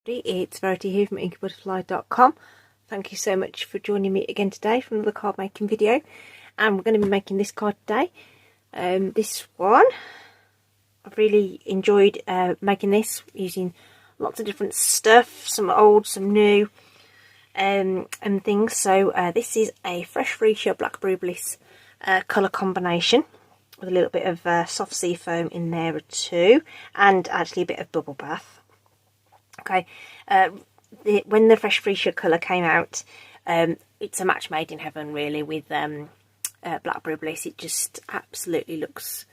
It's Verity here from inkybutterfly.com. Thank you so much for joining me again today for another card making video, and we're going to be making this card today. This one, I've really enjoyed making this using lots of different stuff, some old, some new, and things. So this is a Fresh Freesia Blackberry Bliss colour combination with a little bit of soft sea foam in there too, and actually a bit of bubble bath. Okay, when the Fresh Freesia colour came out, it's a match made in heaven really with Blackberry Bliss. It just absolutely looks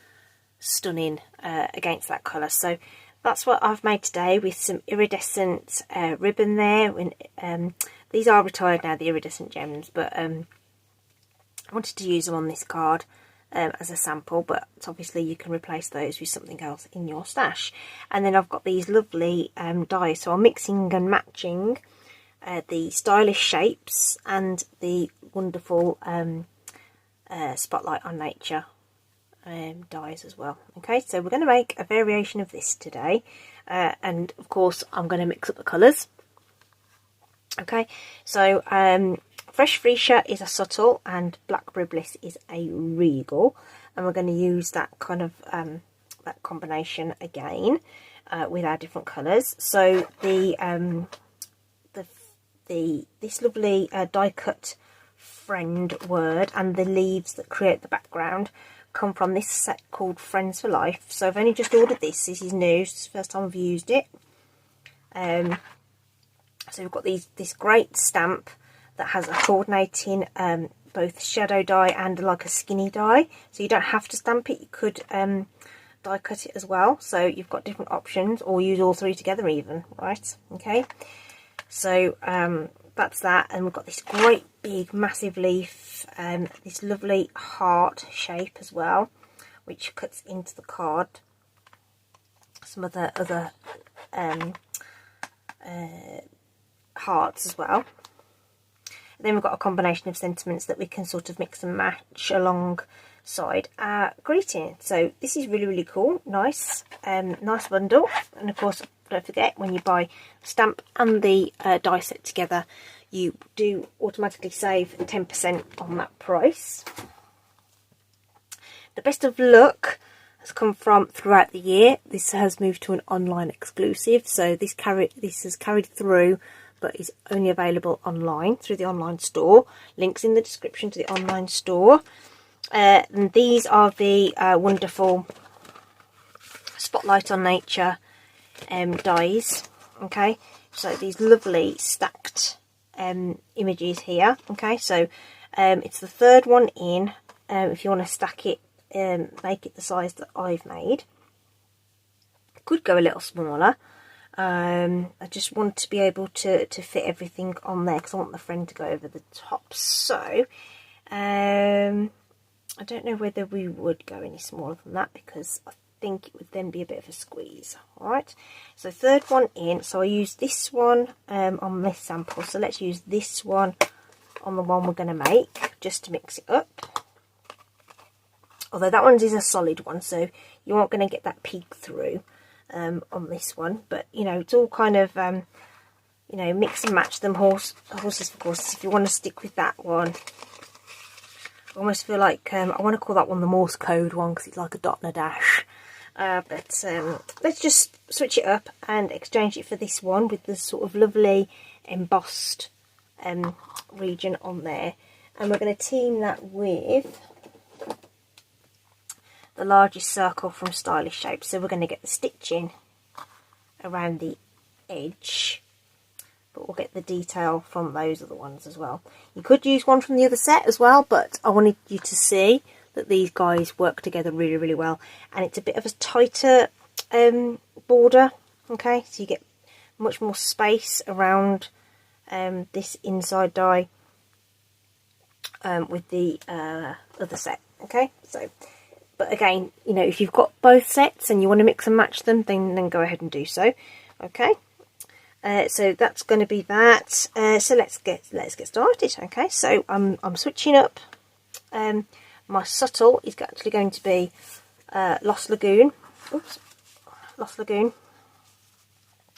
stunning against that colour. So that's what I've made today with some iridescent ribbon there. These are retired now, the iridescent gems, but I wanted to use them on this card as a sample, but obviously you can replace those with something else in your stash. And then I've got these lovely dies, so I'm mixing and matching the stylish shapes and the wonderful Spotlight on Nature dies as well. Okay, so we're going to make a variation of this today, and of course I'm going to mix up the colours. Okay, so Fresh Freesia is a subtle and Blackberry Bliss is a regal, and we're going to use that kind of that combination again with our different colours. So this lovely die cut friend word and the leaves that create the background come from this set called Friends for Life. So I've only just ordered this. This is new. It's the first time I've used it. So we've got this great stamp that has a coordinating both shadow die and like a skinny die. So you don't have to stamp it. You could die cut it as well. So you've got different options, or use all three together even, right? Okay. So that's that. And we've got this great big massive leaf, this lovely heart shape as well, which cuts into the card. Some other hearts as well. And then we've got a combination of sentiments that we can sort of mix and match alongside our greeting. So this is really, really cool. Nice, nice bundle. And of course, don't forget, when you buy the stamp and the die set together, you do automatically save 10% on that price. The best of luck has come from throughout the year. This has moved to an online exclusive, so this has carried through, but is only available online through the online store. Links in the description to the online store. And these are the wonderful Spotlight on Nature dies. Okay, so these lovely stacked images here. Okay, so it's the third one in. If you want to stack it, make it the size that I've made. Could go a little smaller. I just want to be able to fit everything on there because I want the friend to go over the top. So I don't know whether we would go any smaller than that, because I think it would then be a bit of a squeeze. Alright, so third one in. So I use this one on this sample, so let's use this one on the one we're going to make just to mix it up. Although that one is a solid one, so you aren't going to get that peek through on this one. But you know, it's all kind of you know, mix and match them. Horses for courses. If you want to stick with that one, I almost feel like I want to call that one the Morse code one, because it's like a dot and a dash. But let's just switch it up and exchange it for this one with the sort of lovely embossed region on there. And we're going to team that with the largest circle from Stylish Shapes. So we're going to get the stitching around the edge, but we'll get the detail from those other ones as well. You could use one from the other set as well, but I wanted you to see that these guys work together really, really well. And it's a bit of a tighter border. Okay, so you get much more space around this inside die with the other set. Okay, so but again, you know, if you've got both sets and you want to mix and match them, then go ahead and do so. Okay, so that's going to be that. So let's get started. Okay, so I'm switching up. My subtle is actually going to be Lost Lagoon. Oops, Lost Lagoon.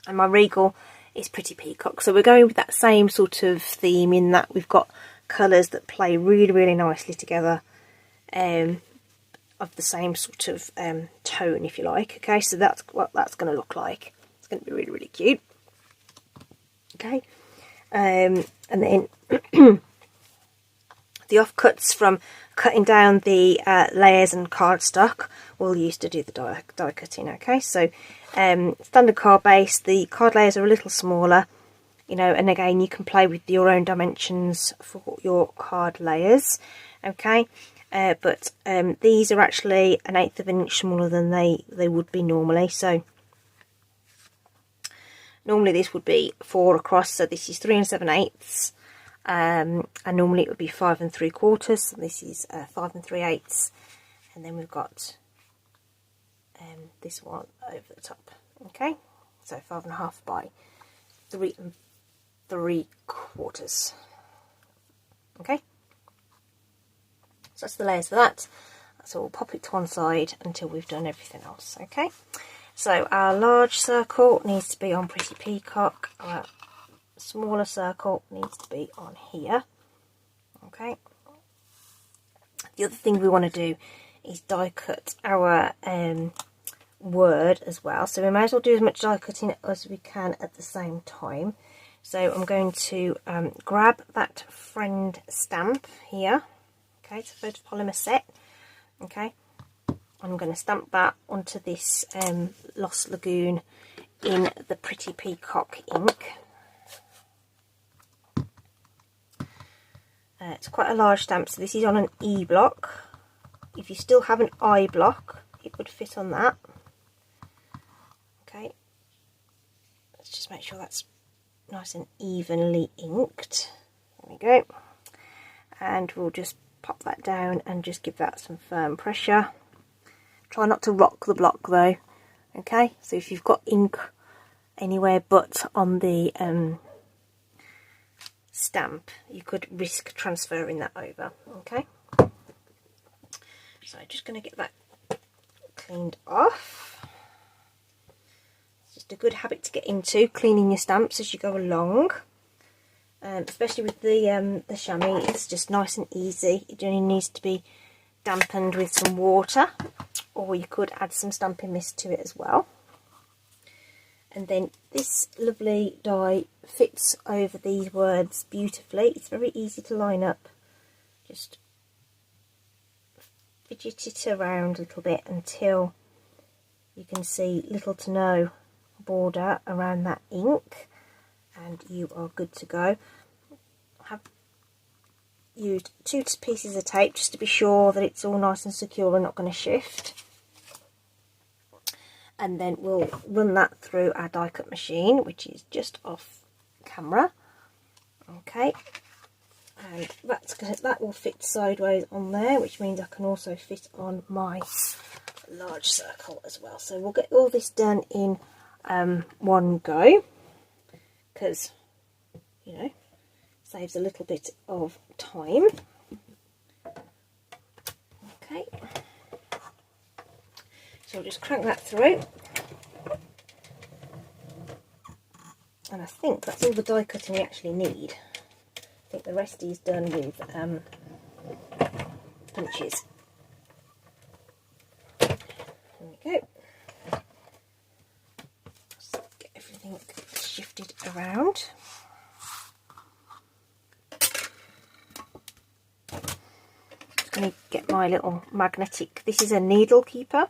And my regal is Pretty Peacock. So we're going with that same sort of theme, in that we've got colours that play really, really nicely together, of the same sort of tone, if you like. Okay, so that's what that's going to look like. It's going to be really, really cute. Okay, and then the offcuts from cutting down the layers and cardstock we'll use to do the die cutting. Okay, so standard card base, the card layers are a little smaller, you know, and again you can play with your own dimensions for your card layers. Okay, but these are actually 1/8 of an inch smaller than they would be normally. So normally this would be 4 across, so this is 3 7/8, and normally it would be 5 3/4, so this is 5 3/8, and then we've got this one over the top. Okay, so 5.5 by 3 3/4. Okay, so that's the layers for that. So we'll pop it to one side until we've done everything else. Okay, so our large circle needs to be on Pretty Peacock, our smaller circle needs to be on here. Okay, the other thing we want to do is die cut our word as well, so we may as well do as much die cutting as we can at the same time. So I'm going to grab that friend stamp here. Okay, it's a photopolymer set. Okay, I'm going to stamp that onto this Lost Lagoon in the Pretty Peacock ink. It's quite a large stamp, so this is on an E block. If you still have an I block, it would fit on that. Okay, let's just make sure that's nice and evenly inked. There we go. And we'll just pop that down and just give that some firm pressure. Try not to rock the block though. Okay, so if you've got ink anywhere but on the stamp, you could risk transferring that over. Okay, so I'm just going to get that cleaned off. It's just a good habit to get into, cleaning your stamps as you go along. Especially with the chamois, it's just nice and easy. It only needs to be dampened with some water, or you could add some stamping mist to it as well. And then this lovely die fits over these words beautifully. It's very easy to line up. Just fidget it around a little bit until you can see little to no border around that ink, and you are good to go. I have used 2 pieces of tape just to be sure that it's all nice and secure and not going to shift. And then we'll run that through our die cut machine, which is just off camera. Okay, and that will fit sideways on there, which means I can also fit on my large circle as well. So we'll get all this done in one go, because, you know, saves a little bit of time. Okay, so we'll just crank that through, and I think that's all the die cutting we actually need. I think the rest is done with punches. There we go. Just get everything shifted around. Just going to get my little magnetic. This is a needle keeper,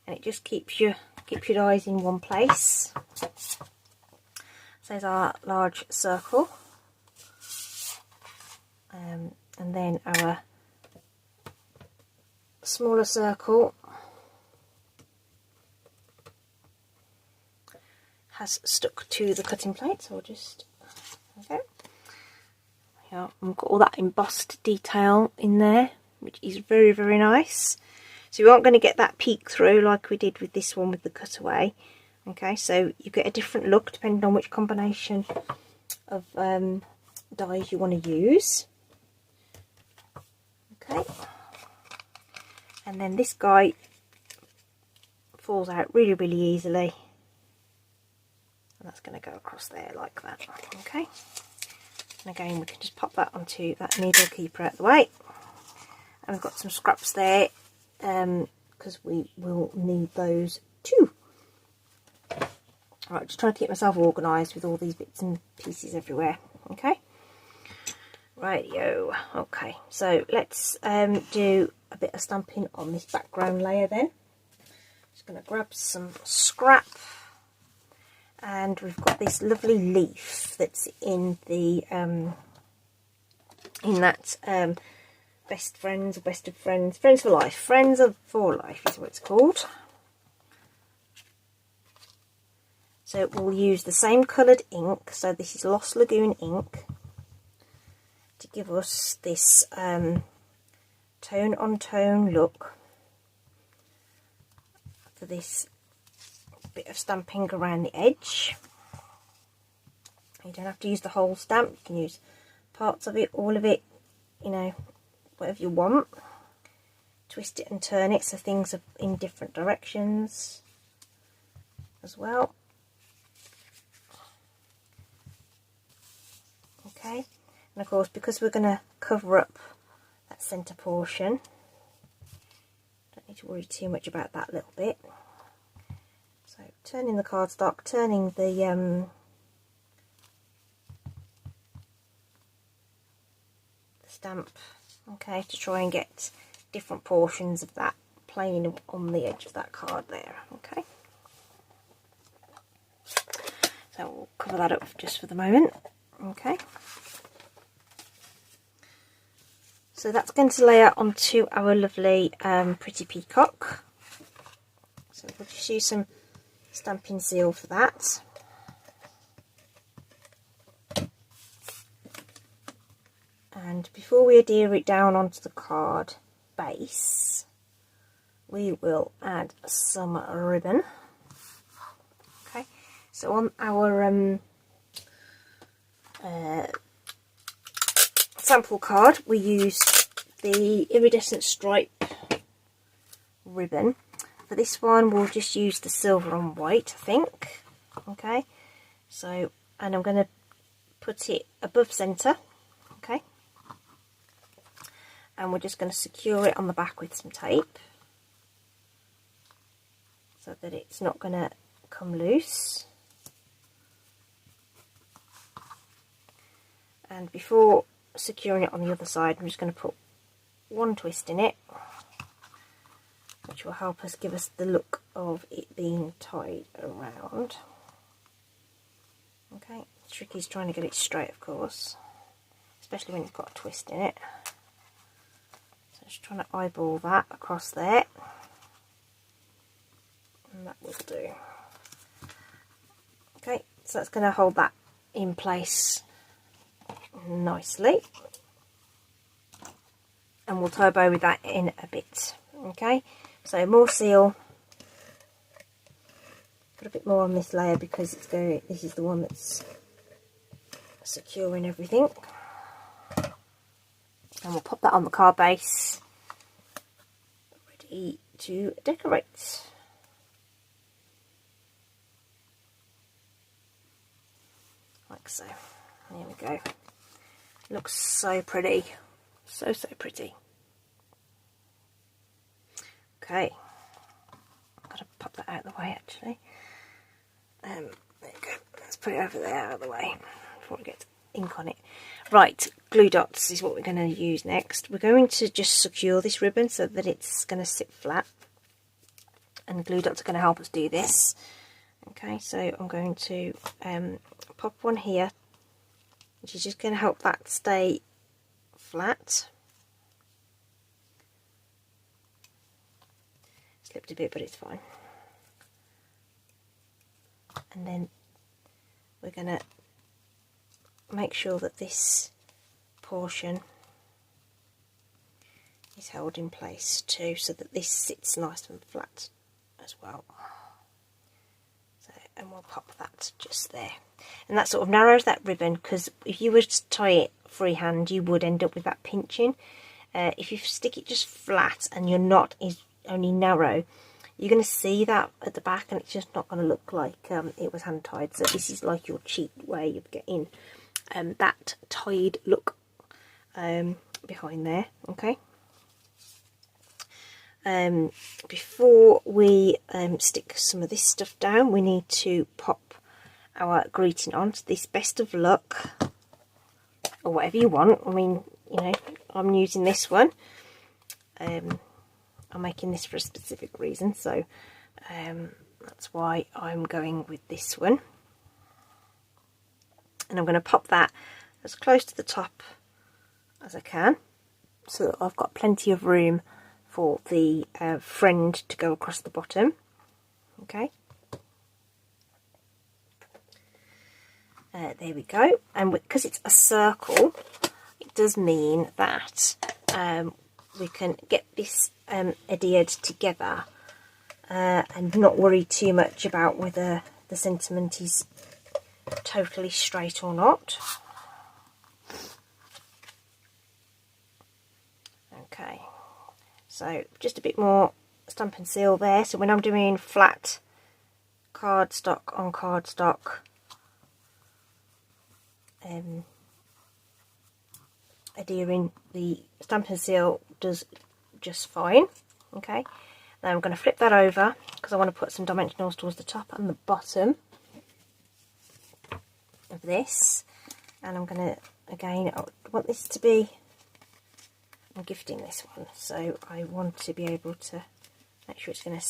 and it just keeps your dies in one place. So there's our large circle, and then our smaller circle has stuck to the cutting plate, so I'll just, okay. Yeah, we've got all that embossed detail in there, which is very, very nice. So we aren't going to get that peek through like we did with this one with the cutaway. Okay, so you get a different look depending on which combination of dies you want to use. Okay, and then this guy falls out really, really easily. that's going to go across there like that. Okay, and again we can just pop that onto that needle keeper out of the way, and we've got some scraps there because we will need those too. Alright, just trying to keep myself organised with all these bits and pieces everywhere. Okay, rightio. Okay, so let's do a bit of stamping on this background layer then. Just going to grab some scrap, and we've got this lovely leaf that's in the best friends, or best of friends, friends for life, friends for life is what it's called. So we'll use the same coloured ink, so this is Lost Lagoon ink, to give us this tone on tone look for this bit of stamping around the edge. You don't have to use the whole stamp, you can use parts of it, all of it, you know, whatever you want. Twist it and turn it so things are in different directions as well. Okay, and of course, because we're going to cover up that centre portion, don't need to worry too much about that little bit. So turning the cardstock, turning the stamp, okay, to try and get different portions of that playing on the edge of that card there. Okay, so we'll cover that up just for the moment. Okay, so that's going to layer onto our lovely pretty peacock. So we'll just use some stamping seal for that. And before we adhere it down onto the card base, we will add some ribbon. Okay, so on our sample card we used the iridescent stripe ribbon. For this one we'll just use the silver and white, I think. Okay, so, and I'm going to put it above centre. Okay, and we're just going to secure it on the back with some tape so that it's not going to come loose. And before securing it on the other side, I'm just going to put one twist in it, which will help us give us the look of it being tied around. Okay, the trick is trying to get it straight, of course, especially when it's got a twist in it. So just trying to eyeball that across there, and that will do. Okay, so that's going to hold that in place nicely, and we'll tie a bow with that in a bit. Okay, so more seal, put a bit more on this layer because it's going, this is the one that's securing everything, and we'll pop that on the card base, ready to decorate. Like so. There we go. Looks so pretty, so pretty. Okay, I've got to pop that out of the way actually. There you go. Let's put it over there out of the way before it gets ink on it. Right, glue dots is what we're going to use next. We're going to just secure this ribbon so that it's going to sit flat, and glue dots are going to help us do this. Okay, so I'm going to pop one here, which is just going to help that stay flat. Slipped a bit, but it's fine. And then we're going to make sure that this portion is held in place too, so that this sits nice and flat as well. So, and we'll pop that just there. And that sort of narrows that ribbon, because if you were to tie it freehand you would end up with that pinching. If you stick it just flat and your knot is only narrow, you're going to see that at the back, and it's just not going to look like it was hand tied. So this is like your cheat way of getting that tied look behind there. Okay. Before we stick some of this stuff down, we need to pop our greeting on. So this best of luck, or whatever you want. I mean, you know, I'm using this one. I'm making this for a specific reason, so that's why I'm going with this one. And I'm going to pop that as close to the top as I can, so that I've got plenty of room for the friend to go across the bottom. Okay. There we go. And because it's a circle, it does mean that we can get this adhered together and not worry too much about whether the sentiment is totally straight or not. Okay, so just a bit more Stampin' Seal there. So when I'm doing flat cardstock on cardstock, adhering the Stampin' Seal does just fine. Okay, now I'm going to flip that over because I want to put some dimensionals towards the top and the bottom of this, and I'm going to, again, I want this to be, I'm gifting this one, so I want to be able to make sure it's going to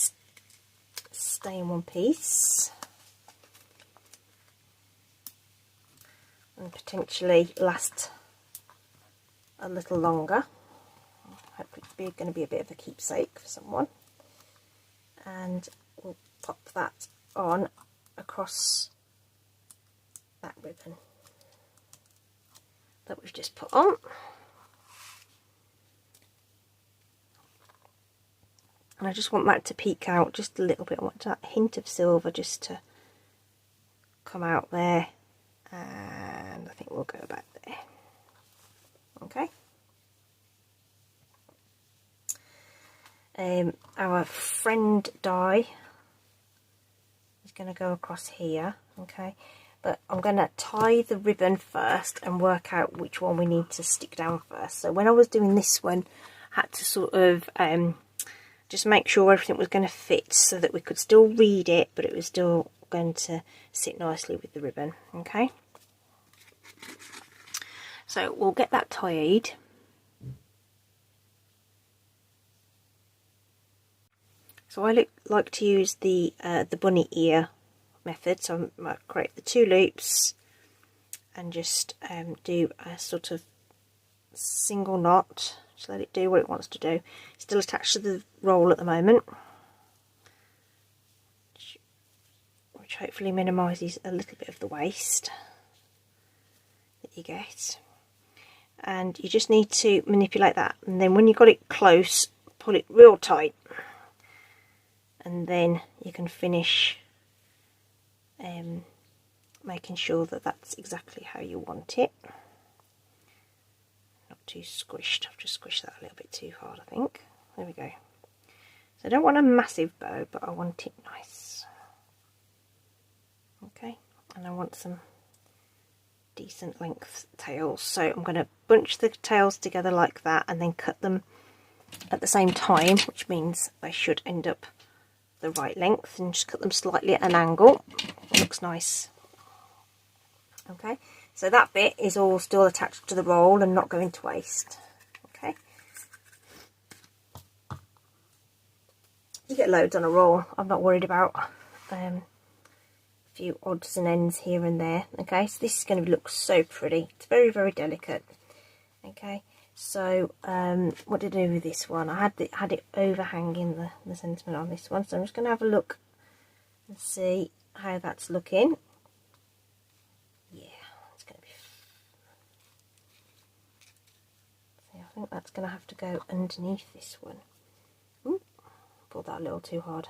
stay in one piece and potentially last a little longer. Hopefully it's going to be a bit of a keepsake for someone. And we'll pop that on across that ribbon that we've just put on. And I just want that to peek out just a little bit. I want that hint of silver just to come out there, and I think we'll go about there. Okay. Our friend die is going to go across here. Okay, but I'm going to tie the ribbon first and work out which one we need to stick down first. So when I was doing this one, I had to sort of just make sure everything was going to fit so that we could still read it, but it was still going to sit nicely with the ribbon. Okay, so we'll get that tied. So I like to use the bunny ear method. So I might create the 2 loops and just do a sort of single knot. Just let it do what it wants to do. It's still attached to the roll at the moment, which hopefully minimises a little bit of the waste that you get. And you just need to manipulate that, and then when you've got it close, pull it real tight, and then you can finish making sure that that's exactly how you want it. Not too squished. I've just squished that a little bit too hard, I think. There we go. So I don't want a massive bow, but I want it nice. Okay, and I want some decent length tails, so I'm going to bunch the tails together like that and then cut them at the same time, which means they should end up the right length, and just cut them slightly at an angle. It looks nice. Okay, so that bit is all still attached to the roll and not going to waste. Okay, you get loads on a roll. I'm not worried about a few odds and ends here and there. Okay, so this is going to look so pretty. It's very, very delicate. Okay, so what did I do with this one? I had it overhanging the sentiment on this one, so I'm just going to have a look and see how that's looking. Yeah, it's going to be. So I think that's going to have to go underneath this one. Ooh, pulled that a little too hard.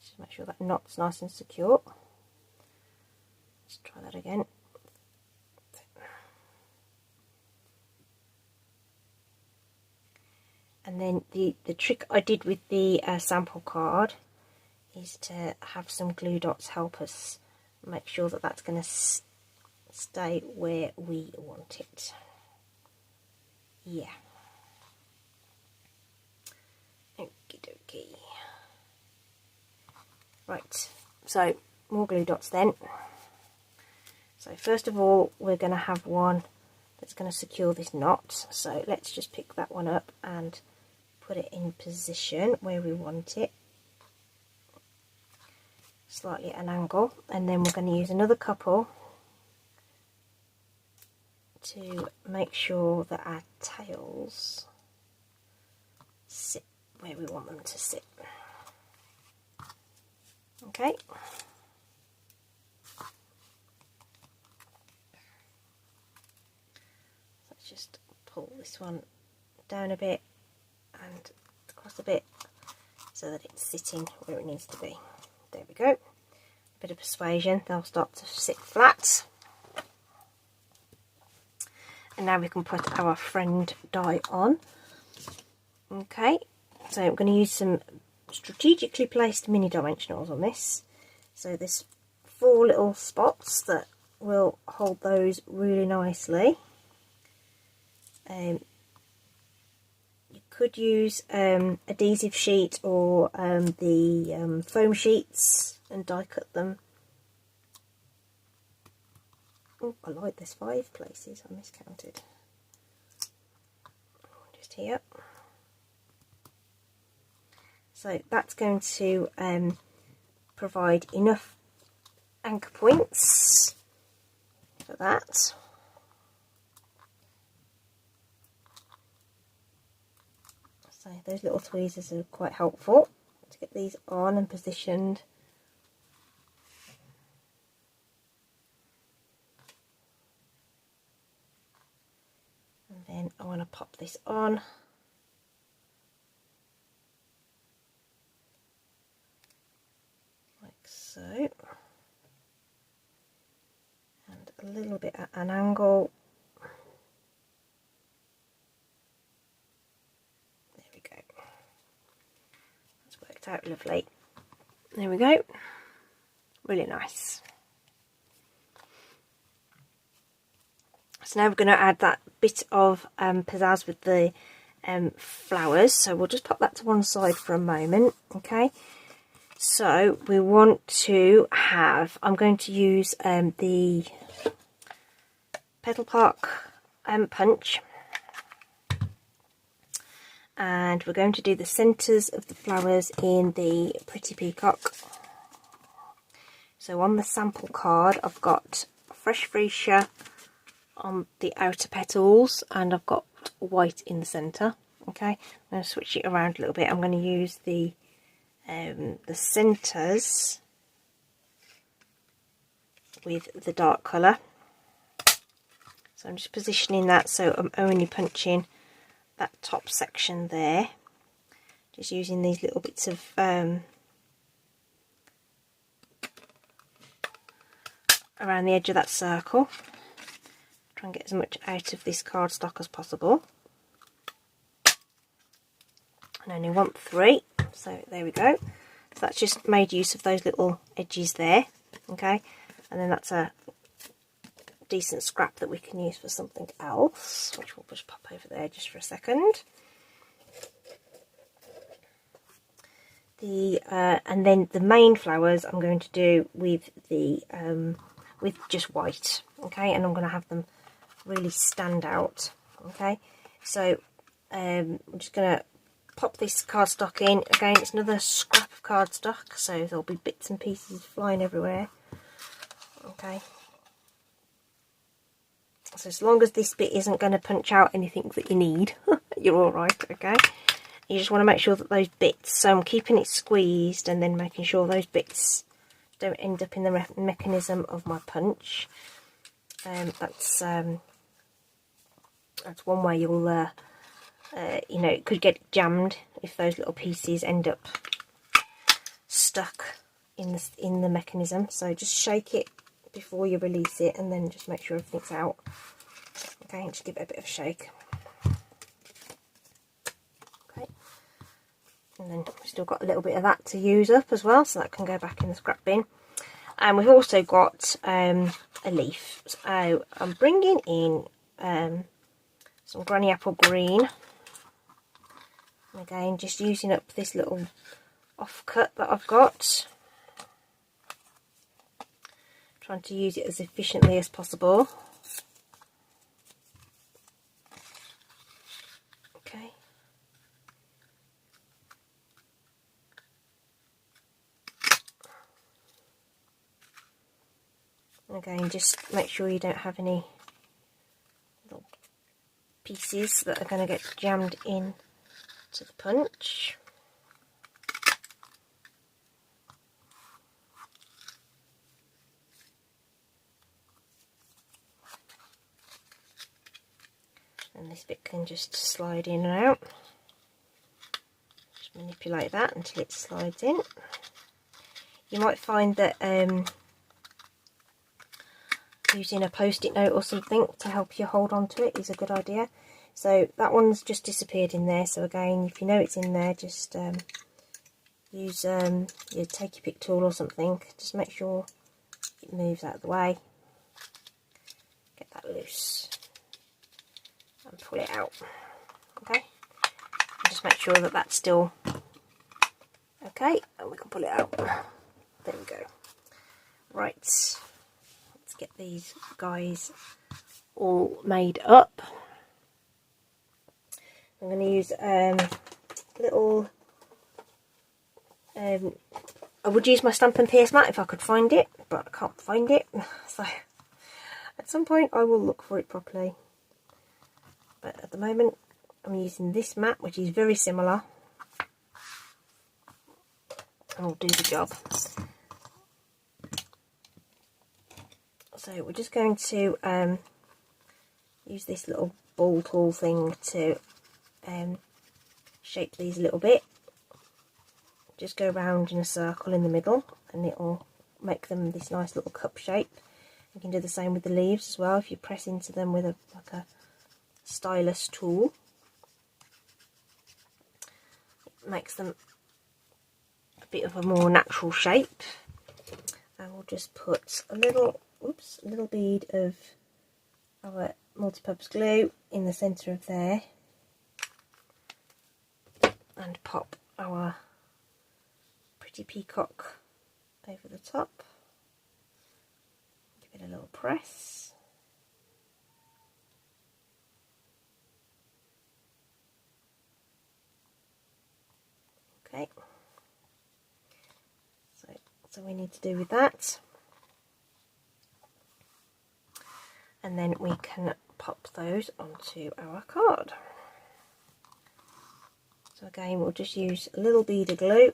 Just make sure that knot's nice and secure. Let's try that again. And then the trick I did with the sample card is to have some glue dots help us make sure that that's going to stay where we want it. Yeah. Okie dokie. Right, so more glue dots then. So first of all, we're going to have one that's going to secure this knot. So let's just pick that one up and put it in position where we want it, slightly at an angle, and then we're going to use another couple to make sure that our tails sit where we want them to sit. Okay. Let's just pull this one down a bit and across a bit so that it's sitting where it needs to be. There we go. A bit of persuasion, they'll start to sit flat. And now we can put our friend die on. Okay, so I'm going to use some strategically placed mini dimensionals on this. So there's 4 little spots that will hold those really nicely. You could use adhesive sheet or the foam sheets and die cut them. Oh, I like there's 5 places, I miscounted. Just here. So that's going to provide enough anchor points for that. So those little tweezers are quite helpful to get these on and positioned. And then I want to pop this on. So, and a little bit at an angle. There we go. That's worked out lovely. There we go. Really nice. So now we're going to add that bit of pizzazz with the flowers. So we'll just pop that to one side for a moment. Okay. So we want to have, I'm going to use the Petal Park punch, and we're going to do the centres of the flowers in the Pretty Peacock. So on the sample card I've got fresh freesia on the outer petals and I've got white in the centre. Okay, I'm going to switch it around a little bit. I'm going to use the centres with the dark colour. So I'm just positioning that so I'm only punching that top section there. Just using these little bits of around the edge of that circle. Try and get as much out of this cardstock as possible. And I only want 3. So there we go. So that's just made use of those little edges there. Okay, and then that's a decent scrap that we can use for something else, which we'll just pop over there just for a second. And then the main flowers I'm going to do with the with just white. Okay, and I'm going to have them really stand out. Okay, so I'm just going to pop this cardstock in. Again, it's another scrap of cardstock, so there'll be bits and pieces flying everywhere. Okay, so as long as this bit isn't going to punch out anything that you need, you're alright. Okay, you just want to make sure that those bits, so I'm keeping it squeezed and then making sure those bits don't end up in the mechanism of my punch. That's one way you'll you know, it could get jammed if those little pieces end up stuck in the mechanism. So just shake it before you release it, and then just make sure everything's out. Okay, and just give it a bit of a shake. And then we've still got a little bit of that to use up as well, so that can go back in the scrap bin. And we've also got a leaf. So I'm bringing in some Granny Apple Green. And again, just using up this little offcut that I've got. Trying to use it as efficiently as possible. Okay. Again, just make sure you don't have any little pieces that are going to get jammed in to the punch. And this bit can just slide in and out. Just manipulate that until it slides in. You might find that using a post-it note or something to help you hold on to it is a good idea. So that one's just disappeared in there, so again, if you know it's in there, just use take your pick tool or something, just make sure it moves out of the way. Get that loose and pull it out. Okay, and just make sure that that's still okay, and we can pull it out. There we go. Right, let's get these guys all made up. I'm going to use little, I would use my Stampin' Pierce mat if I could find it, but I can't find it, so at some point I will look for it properly. But at the moment I'm using this mat, which is very similar, and will do the job. So we're just going to use this little ball tool thing to shape these a little bit. Just go around in a circle in the middle and it will make them this nice little cup shape. You can do the same with the leaves as well if you press into them with like a stylus tool. It makes them a bit of a more natural shape. And we'll just put a little bead of our multi-purpose glue in the centre of there, and pop our pretty peacock over the top. Give it a little press. Okay, so we need to do with that, and then we can pop those onto our card. So again, we'll just use a little bead of glue,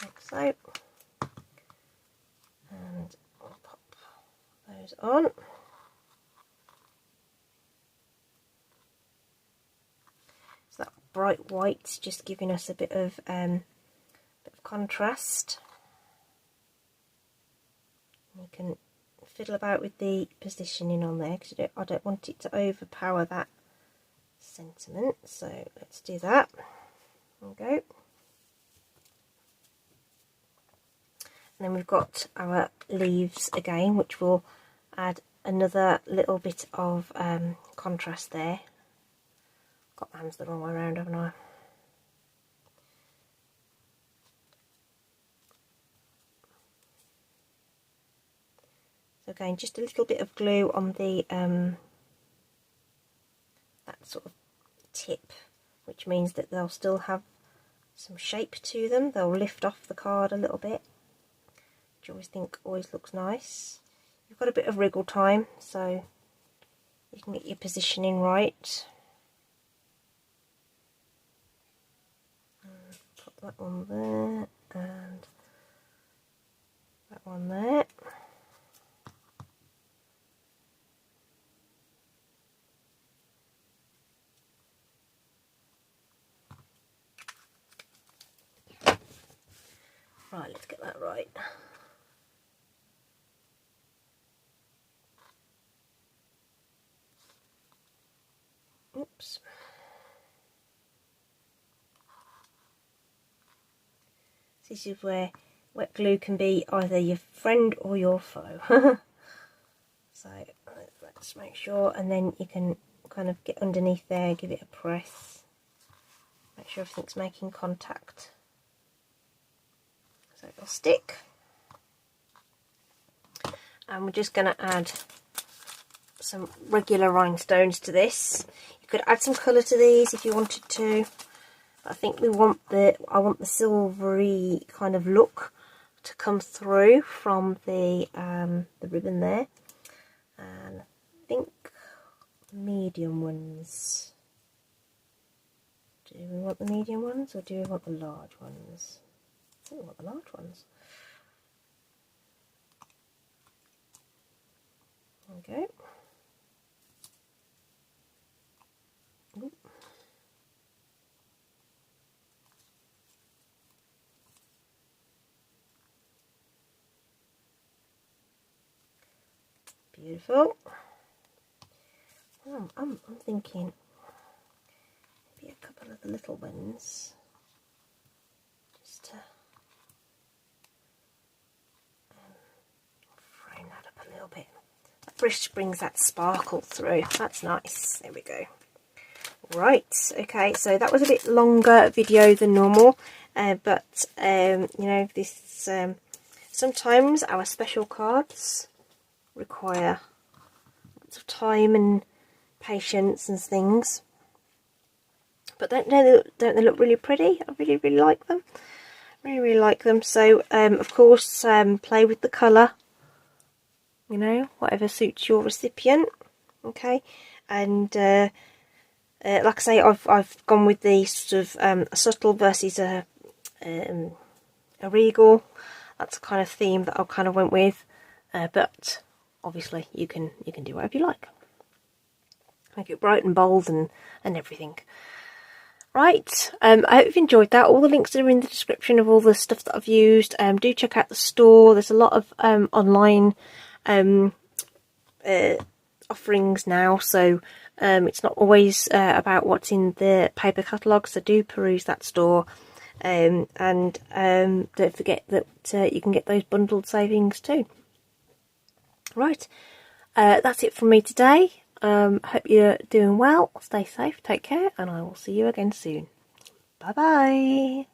like so, and we'll pop those on. So that bright white's just giving us a bit of contrast. You can fiddle about with the positioning on there because I don't want it to overpower that sentiment, so let's do that. There we go. And then we've got our leaves again, which will add another little bit of contrast there. Got my hands the wrong way around, haven't I? So again, just a little bit of glue on the that sort of tip, which means that they'll still have some shape to them. They'll lift off the card a little bit, which I always think looks nice. You've got a bit of wriggle time, so you can get your positioning right. Put that one there and that one there. Right, let's get that right. Oops. This is where wet glue can be either your friend or your foe. So let's make sure, and then you can kind of get underneath there, give it a press, make sure everything's making contact, so it'll stick. And we're just going to add some regular rhinestones to this. You could add some colour to these if you wanted to. I think I want the silvery kind of look to come through from the ribbon there. And I think medium ones. Do we want the medium ones or do we want the large ones? I think we want the large ones. There we go. Ooh. Beautiful. I'm thinking maybe a couple of the little ones, just to frame that up a little bit. That brush brings that sparkle through. That's nice. There we go. Right, okay, so that was a bit longer video than normal, but you know, this sometimes our special cards require lots of time and patience and things, but don't they look really pretty? I really like them. Really like them. So of course, play with the colour, you know, whatever suits your recipient. Okay, and like I say, I've gone with the sort of a subtle versus a regal. That's the kind of theme that I kind of went with, but obviously you can do whatever you like. Make it bright and bold and everything. Right, I hope you've enjoyed that. All the links are in the description of all the stuff that I've used. Do check out the store. There's a lot of online offerings now, so it's not always about what's in the paper catalogue, so do peruse that store. And don't forget that you can get those bundled savings too. Right, that's it from me today. Hope you're doing well, stay safe, take care, and I will see you again soon. Bye bye.